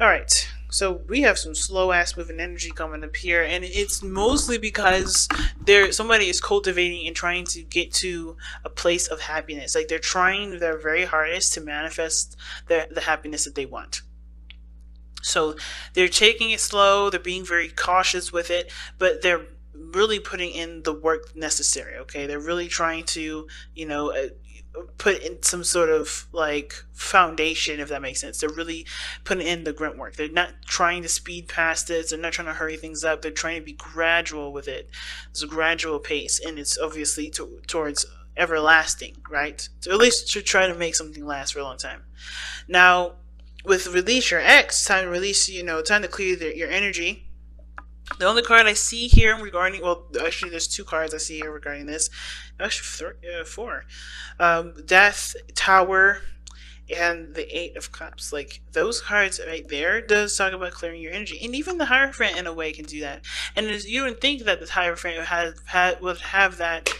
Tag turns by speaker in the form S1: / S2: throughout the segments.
S1: All right. So we have some slow ass moving energy coming up here, and it's mostly because somebody is cultivating and trying to get to a place of happiness. Like they're trying their very hardest to manifest the happiness that they want. So they're taking it slow, they're being very cautious with it, but they're really putting in the work necessary, okay? They're really trying to, you know, put in some sort of like foundation, if that makes sense. They're really putting in the grunt work. They're not trying to speed past this, they're not trying to hurry things up, they're trying to be gradual with it. It's a gradual pace, and it's obviously towards everlasting, right? So at least to try to make something last for a long time. Now, with release your X, time to release, time to clear your energy. The only card I see here regarding, well, actually, there's two cards I see here regarding this. Actually, four. Death, Tower, and the Eight of Cups. Like, those cards right there does talk about clearing your energy. And even the Hierophant, in a way, can do that. And you would think that the Hierophant would have that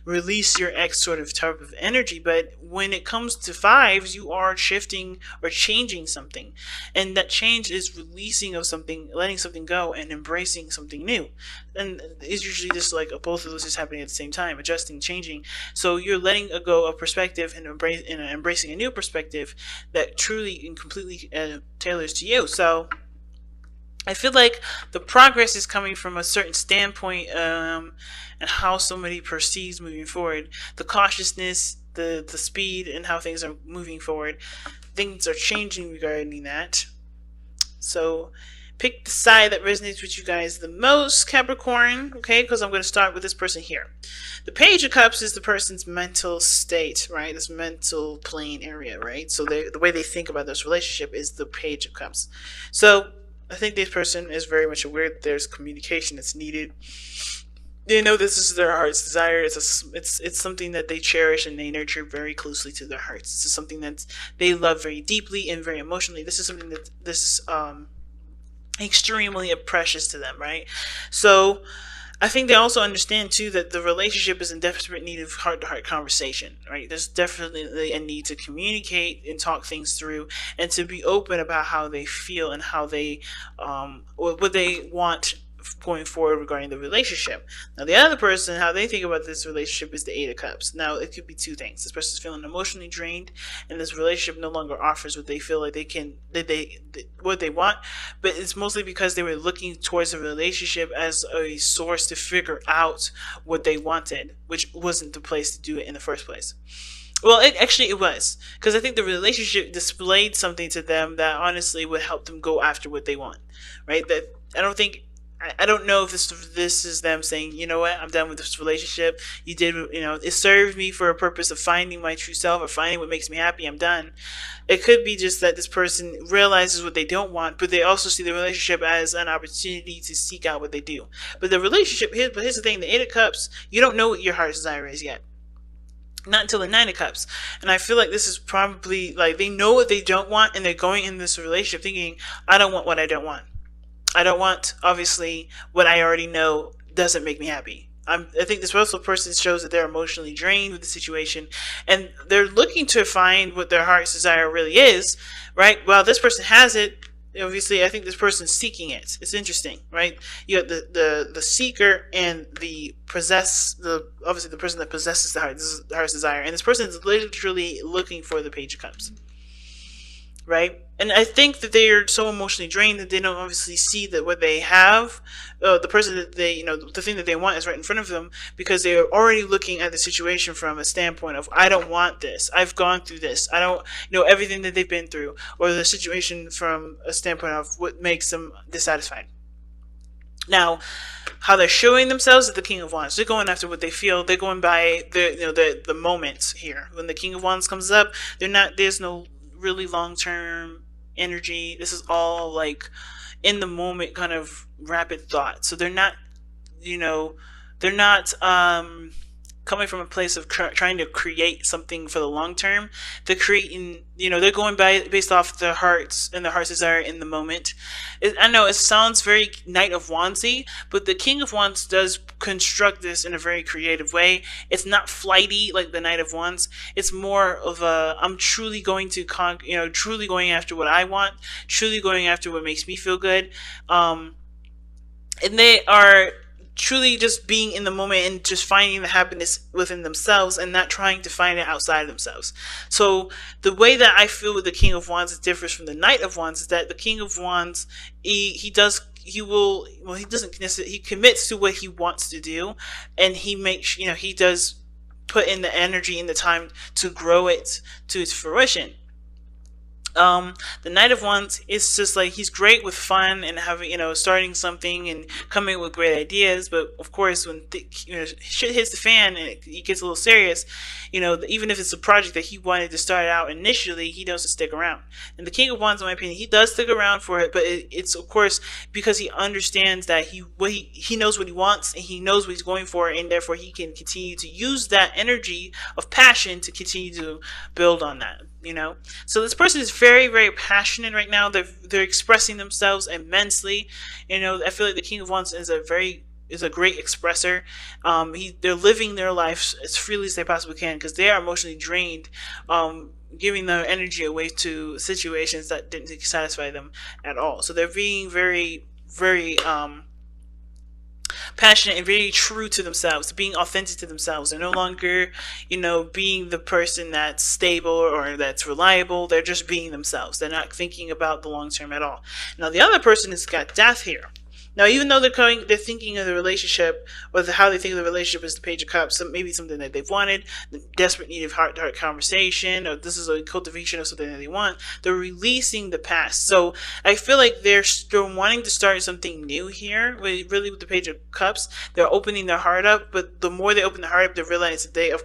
S1: release your X sort of type of energy, but when it comes to fives, you are shifting or changing something, and that change is releasing of something, letting something go, and embracing something new. And it's usually just like both of those is happening at the same time, adjusting, changing. So you're letting go of perspective and embracing a new perspective that truly and completely tailors to you. So I feel like the progress is coming from a certain standpoint, and how somebody perceives moving forward. The cautiousness, the speed, and how things are moving forward. Things are changing regarding that. So pick the side that resonates with you guys the most, Capricorn, okay? Because I'm going to start with this person here. The Page of Cups is the person's mental state, right? This mental plane area, right? So the way they think about this relationship is the Page of Cups. So I think this person is very much aware that there's communication that's needed. They know this is their heart's desire. It's something that they cherish and they nurture very closely to their hearts. This is something that they love very deeply and very emotionally. This is something that this is extremely precious to them, right? So I think they also understand too that the relationship is in desperate need of heart-to-heart conversation, right? There's definitely a need to communicate and talk things through, and to be open about how they feel and how they, what they want going forward regarding the relationship. Now, the other person, how they think about this relationship is the Eight of Cups. Now, it could be two things. This person's feeling emotionally drained, and this relationship no longer offers what they feel like what they want. But it's mostly because they were looking towards a relationship as a source to figure out what they wanted, which wasn't the place to do it in the first place. Well, it was, because I think the relationship displayed something to them that honestly would help them go after what they want, right? That I don't know if this is them saying, you know what, I'm done with this relationship. You did, it served me for a purpose of finding my true self or finding what makes me happy. I'm done. It could be just that this person realizes what they don't want, but they also see the relationship as an opportunity to seek out what they do. But the relationship, here's the thing, the Eight of Cups, you don't know what your heart's desire is yet. Not until the Nine of Cups. And I feel like this is probably, like, they know what they don't want, and they're going in this relationship thinking, I don't want what I don't want. I don't want, obviously, what I already know doesn't make me happy. I think this also person shows that they're emotionally drained with the situation, and they're looking to find what their heart's desire really is, right? Well, this person has it. Obviously, I think this person's seeking it. It's interesting, right? You got the seeker and the obviously the person that possesses the heart's desire, and this person is literally looking for the Page of Cups. Right? And I think that they are so emotionally drained that they don't obviously see that what they have, the person that they, the thing that they want is right in front of them, because they are already looking at the situation from a standpoint of, I don't want this. I've gone through this. I don't know everything that they've been through, or the situation from a standpoint of what makes them dissatisfied. Now, how they're showing themselves is the King of Wands. They're going after what they feel. They're going by the moments here. When the King of Wands comes up, there's no really long-term energy. This is all like in the moment kind of rapid thought. So they're not coming from a place of trying to create something for the long term. They're creating, they're going by based off their hearts and their heart's desire in the moment. I know it sounds very Knight of Wandsy, but the King of Wands does construct this in a very creative way. It's not flighty like the Knight of Wands. It's more of a, I'm truly going to truly going after what I want, truly going after what makes me feel good. And they are truly just being in the moment and just finding the happiness within themselves and not trying to find it outside of themselves. So the way that I feel with the King of Wands differs from the Knight of Wands is that the King of Wands, he doesn't necessarily, he commits to what he wants to do, and he makes, he does put in the energy and the time to grow it to its fruition. The Knight of Wands is just like, he's great with fun and having, starting something and coming up with great ideas. But of course, when shit hits the fan and it gets a little serious, even if it's a project that he wanted to start out initially, he doesn't stick around. And the King of Wands, in my opinion, he does stick around for it, but it's of course because he understands that he knows what he wants and he knows what he's going for, and therefore he can continue to use that energy of passion to continue to build on that. So this person is very, very passionate right now. They're expressing themselves immensely. I feel like the King of Wands is a great expresser. They're living their life as freely as they possibly can because they are emotionally drained, giving their energy away to situations that didn't satisfy them at all. So they're being very, very passionate and very true to themselves, being authentic to themselves. They're no longer, being the person that's stable or that's reliable. They're just being themselves. They're not thinking about the long term at all. Now the other person has got death here. Now, even though they're thinking of the relationship, or how they think of the relationship is the Page of Cups, maybe something that they've wanted, the desperate need of heart-to-heart conversation, or this is a cultivation of something that they want, they're releasing the past. So I feel like they're still wanting to start something new here, with the Page of Cups. They're opening their heart up, but the more they open their heart up, they realize that they're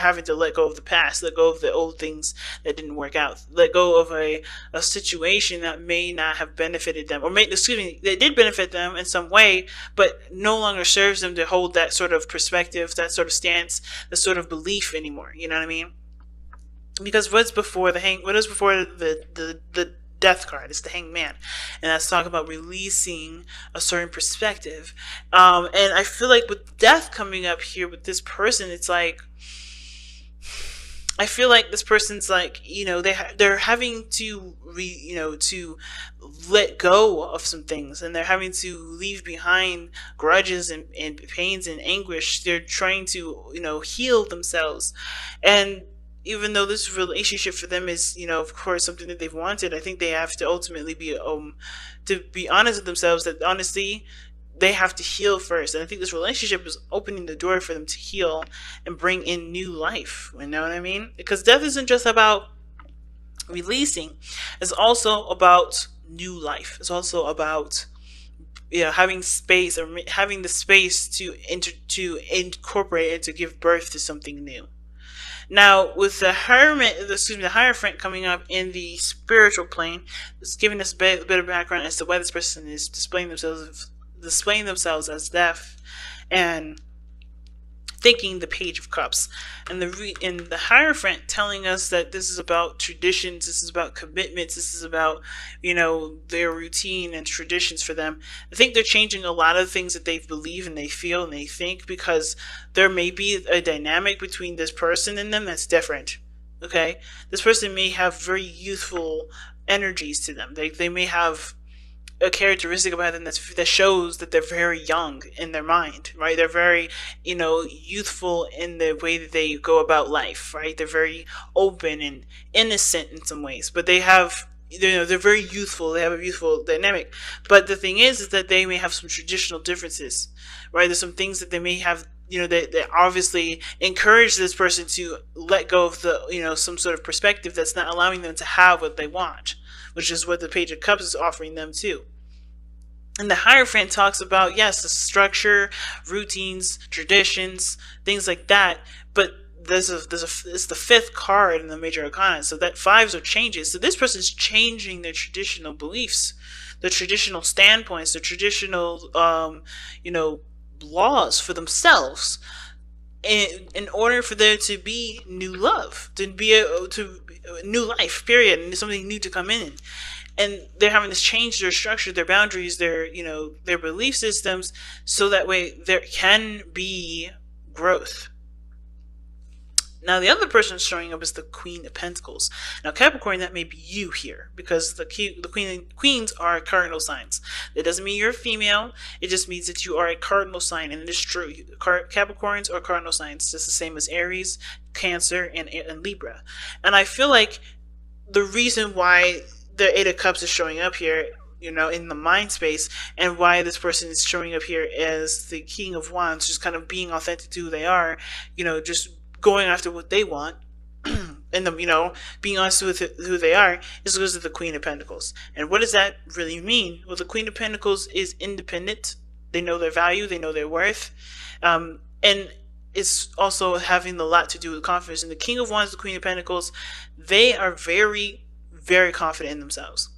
S1: having to let go of the past, let go of the old things that didn't work out, let go of a situation that may not have benefited them, or that did benefit them in some way, but no longer serves them to hold that sort of perspective, that sort of stance, that sort of belief anymore. You know what I mean? Because what is before the death card? It's the Hanged Man, and that's talking about releasing a certain perspective. And I feel like with death coming up here with this person, it's like, I feel like this person's like, they're having to to let go of some things, and they're having to leave behind grudges and pains and anguish. They're trying to, heal themselves. And even though this relationship for them is, of course, something that they've wanted, I think they have to ultimately be honest with themselves that honestly, they have to heal first. And I think this relationship is opening the door for them to heal and bring in new life. You know what I mean? Because death isn't just about releasing. It's also about new life. It's also about having space, or having the space to incorporate and to give birth to something new. Now, with the Hierophant coming up in the spiritual plane, it's giving us a bit of background as to why this person is displaying themselves as deaf and thinking the Page of Cups, and the Hierophant telling us that this is about traditions, this is about commitments, this is about their routine and traditions for them. I think they're changing a lot of things that they believe and they feel and they think, because there may be a dynamic between this person and them that's different. Okay, this person may have very youthful energies to them. They may have a characteristic about them that shows that they're very young in their mind, right? They're very, youthful in the way that they go about life, right? They're very open and innocent in some ways, but they're very youthful. They have a youthful dynamic. But the thing is that they may have some traditional differences, right? There's some things that they may have, that obviously encourage this person to let go of the, some sort of perspective that's not allowing them to have what they want, which is what the Page of Cups is offering them too. And the Hierophant talks about, yes, the structure, routines, traditions, things like that. But it's the fifth card in the Major Arcana, so that fives are changes. So this person's changing their traditional beliefs, their traditional standpoints, their traditional, laws for themselves. in order for there to be new love, to be to new life, period, and something new to come in. And they're having to change their structure, their boundaries, their their belief systems, so that way there can be growth. Now the other person showing up is the Queen of Pentacles. Now Capricorn, that may be you here, because queens are cardinal signs. That doesn't mean you're a female. It just means that you are a cardinal sign, and it is true. Capricorns are cardinal signs, just the same as Aries, Cancer, and Libra. And I feel like the reason why the Eight of Cups is showing up here, in the mind space, and why this person is showing up here as the King of Wands, just kind of being authentic to who they are, just going after what they want, and being honest with who they are, is because of the Queen of Pentacles. And what does that really mean? Well, the Queen of Pentacles is independent. They know their value. They know their worth. And it's also having a lot to do with confidence. And the King of Wands, the Queen of Pentacles, they are very, very confident in themselves.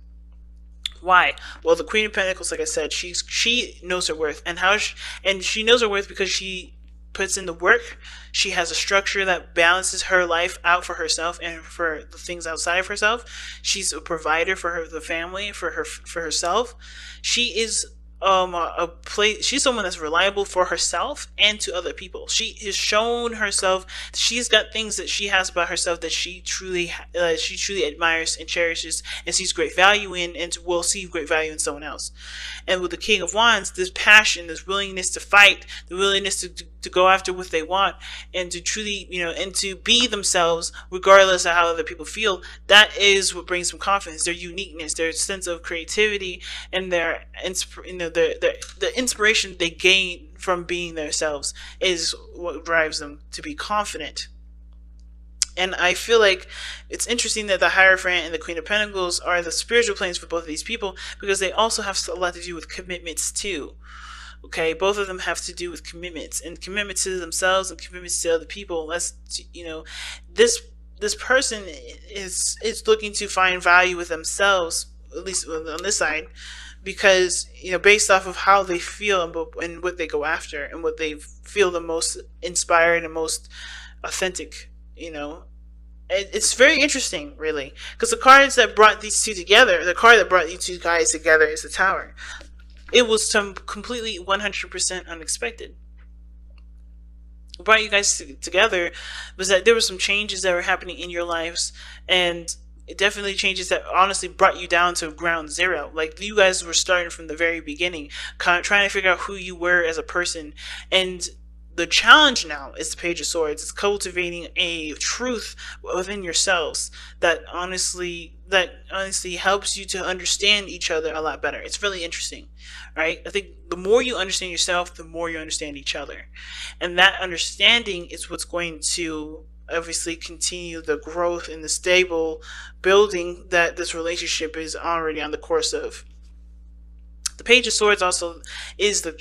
S1: Why? Well, the Queen of Pentacles, like I said, she knows her worth, and she knows her worth because she puts in the work. She has a structure that balances her life out for herself and for the things outside of herself. She's a provider for the family, for herself. She is she's someone that's reliable for herself and to other people. She has shown herself. She's got things that she has about herself that she truly admires and cherishes and sees great value in, and will see great value in someone else. And with the King of Wands, this passion, this willingness to fight, the willingness to go after what they want, and to truly, and to be themselves regardless of how other people feel. That is what brings them confidence. Their uniqueness, their sense of creativity, and their the inspiration they gain from being themselves is what drives them to be confident. And I feel like it's interesting that the Hierophant and the Queen of Pentacles are the spiritual planes for both of these people, because they also have a lot to do with commitments too. Okay, both of them have to do with commitments, and commitments to themselves and commitments to other people. This person is looking to find value with themselves, at least on this side, because based off of how they feel and what they go after and what they feel the most inspired and most authentic. It's very interesting, really, because the cards that brought these two together, the card that brought you two guys together, is the Tower. It was completely 100% unexpected. What brought you guys together was that there were some changes that were happening in your lives, and it definitely changes that honestly brought you down to ground zero. Like, you guys were starting from the very beginning, kind of trying to figure out who you were as a person. And the challenge now is the Page of Swords. It's cultivating a truth within yourselves that honestly helps you to understand each other a lot better. It's really interesting, right? I think the more you understand yourself, the more you understand each other. And that understanding is what's going to obviously continue the growth and the stable building that this relationship is already on the course of. The Page of Swords also is the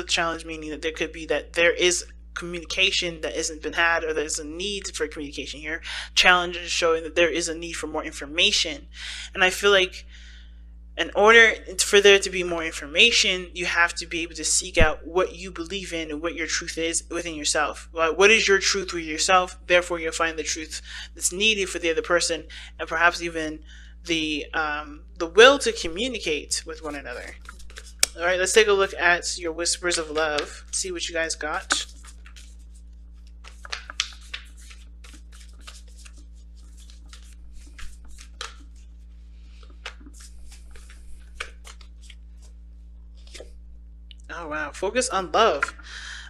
S1: challenge, meaning that there is communication that hasn't been had, or there's a need for communication here. Challenge is showing that there is a need for more information. And I feel like in order for there to be more information, you have to be able to seek out what you believe in and what your truth is within yourself. What is your truth with yourself? Therefore, you'll find the truth that's needed for the other person, and perhaps even the will to communicate with one another. All right, let's take a look at your whispers of love. See what you guys got. Oh wow, focus on love.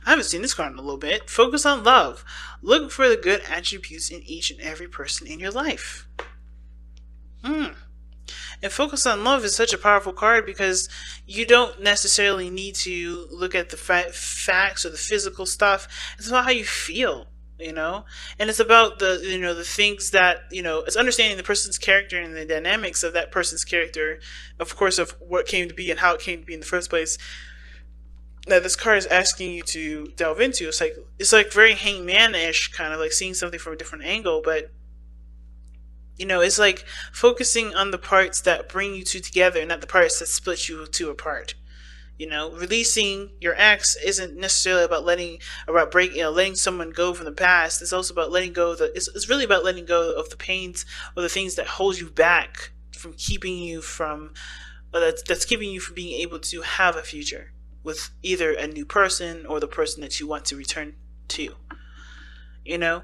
S1: I haven't seen this card in a little bit. Focus on love. Look for the good attributes in each and every person in your life. And focus on love is such a powerful card, because you don't necessarily need to look at the facts or the physical stuff. It's about how you feel, and it's about the things that, it's understanding the person's character and the dynamics of that person's character, of course, of what came to be and how it came to be in the first place, that this card is asking you to delve into. It's like very hangman-ish, kind of like seeing something from a different angle, but it's like focusing on the parts that bring you two together, not the parts that split you two apart. You know, releasing your ex isn't necessarily about letting someone go from the past. It's also about letting go of it's really about letting go of the pains or the things that hold you back from keeping you from that's keeping you from being able to have a future with either a new person or the person that you want to return to. You know,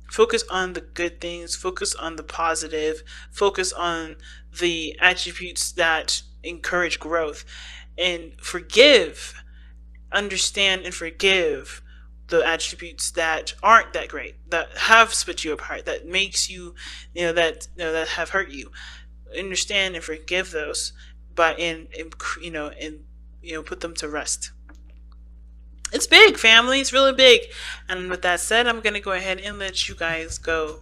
S1: focus on the good things, focus on the positive, focus on the attributes that encourage growth, and understand and forgive the attributes that aren't that great, that have split you apart, that makes you, that have hurt you. Understand and forgive those, but put them to rest. It's big, family. It's really big. And with that said, I'm going to go ahead and let you guys go.